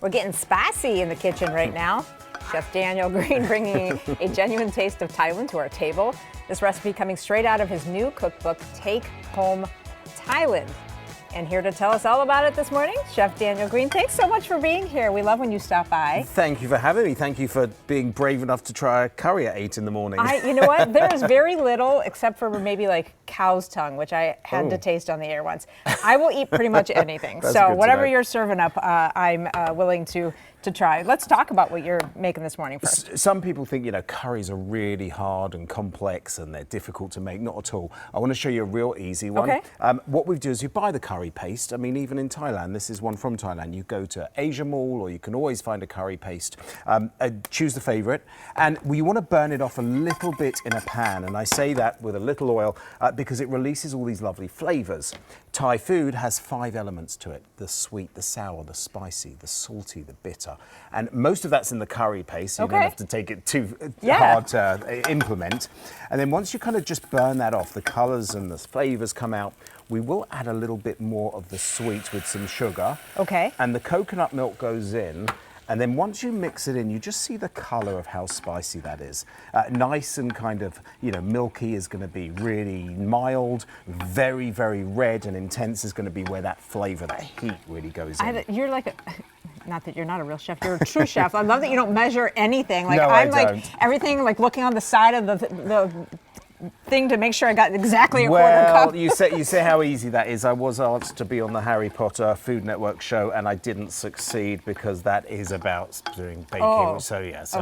We're getting spicy in the kitchen right now. Chef Daniel Green bringing a genuine taste of Thailand to our table. This recipe coming straight out of his new cookbook, Take Home Thailand. And here to tell us all about it this morning, Chef Daniel Green. Thanks so much for being here. We love when you stop by. Thank you for having me. Thank you for being brave enough to try a curry at 8 in the morning. You know what? There is very little except for maybe like cow's tongue, which I had to taste on the air once. I will eat pretty much anything. So whatever you're serving up, I'm willing to try. Let's talk about what you're making this morning first. Some people think, curries are really hard and complex and they're difficult to make. Not at all. I want to show you a real easy one. Okay. What we do is you buy the curry paste. I mean, even in Thailand, this is one from Thailand. You go to Asia Mall or you can always find a curry paste. Choose the favorite. And we want to burn it off a little bit in a pan. And I say that with a little oil because it releases all these lovely flavors. Thai food has 5 elements to it: the sweet, the sour, the spicy, the salty, the bitter. And most of that's in the curry paste, so you don't have to take it too hard to implement. And then once you kind of just burn that off, the colors and the flavors come out, we will add a little bit more of the sweet with some sugar. Okay. And the coconut milk goes in. And then once you mix it in, you just see the color of how spicy that is. Nice and kind of, milky is going to be really mild. Very, very red and intense is going to be where that flavor, that heat really goes in. You're like not that you're not a real chef, you're a true chef. I love that you don't measure anything. Like No, I'm I like don't. everything, like looking on the side of the thing to make sure I got exactly a quarter cup. Well, you say how easy that is. I was asked to be on the Harry Potter Food Network show, and I didn't succeed because that is about doing baking. Oh,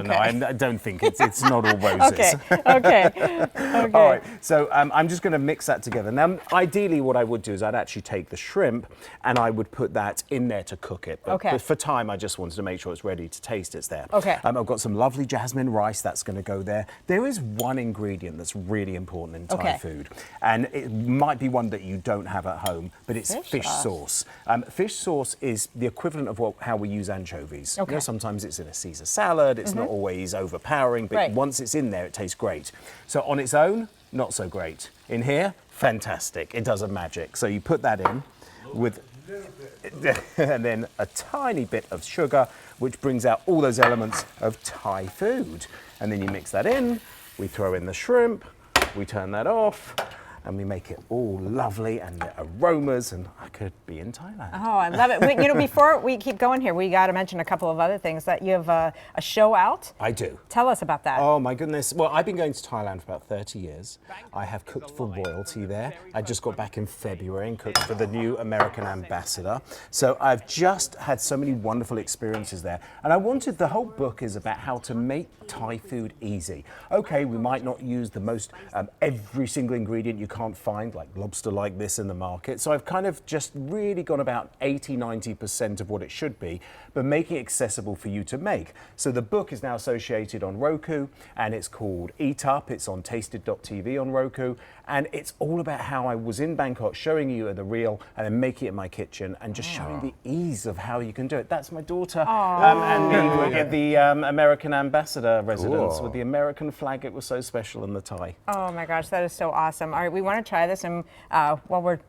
No, I don't think it's not all roses. Okay. All right, so I'm just going to mix that together. Now, ideally, what I would do is I'd actually take the shrimp and I would put that in there to cook it. But for time, I just wanted to make sure it's ready to taste. It's there. Okay. I've got some lovely jasmine rice that's going to go there. There is one ingredient that's really important in Thai food, and it might be one that you don't have at home, but it's fish sauce. Fish sauce is the equivalent of how we use anchovies. Okay. Sometimes it's in a Caesar salad. It's not always overpowering, but once it's in there, it tastes great. So on its own, not so great. In here, fantastic. It does a magic. So you put that in with, and then a tiny bit of sugar, which brings out all those elements of Thai food. And then you mix that in. We throw in the shrimp. We turn that off and we make it all lovely and the aromas, and I could be in Thailand. Oh, I love it. Before we keep going here, we got to mention a couple of other things. That you have a show out. I do. Tell us about that. Oh my goodness. Well, I've been going to Thailand for about 30 years. I have cooked for royalty there. I just got back in February and cooked for the new American ambassador. So I've just had so many wonderful experiences there. And the whole book is about how to make Thai food easy. Okay, we might not use the most, every single ingredient you can't find, like lobster like this in the market. So I've kind of just really gone about 80–90% of what it should be, but making it accessible for you to make. So the book is now associated on Roku, and it's called Eat Up. It's on tasted.tv on Roku, and it's all about how I was in Bangkok showing you the real and then making it in my kitchen and just showing the ease of how you can do it. That's my daughter and me. We're at the American ambassador residence with the American flag. It was so special in the Thai. Oh my gosh, that is so awesome. All right, we want to try this, and while we're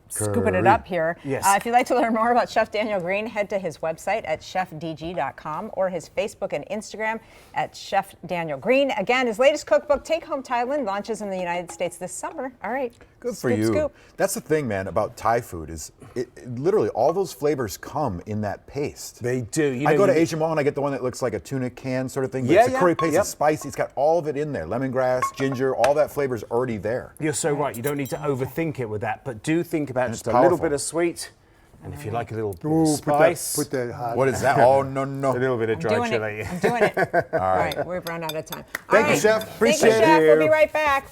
scooping it up here. Yes. If you'd like to learn more about Chef Daniel Green, head to his website at chefdg.com or his Facebook and Instagram at Chef Daniel Green. Again, his latest cookbook, Take Home Thailand, launches in the United States this summer. All right. Good for you. Scoop. That's the thing, man, about Thai food is literally all those flavors come in that paste. They do. I go to Asia Mall and I get the one that looks like a tuna can sort of thing. But it's a curry paste. It's spicy. It's got all of it in there. Lemongrass, ginger, all that flavor's already there. You're so right. You don't need to overthink it with that, but do think about just a powerful. little bit of sweet. And if you like a little bit of spice. Put that hot. What is that? Oh, no. A little bit of dry chili. I'm doing it. All right, we've run out of time. Thank you, Chef. Thank you, Appreciate Chef. it. We'll be right back.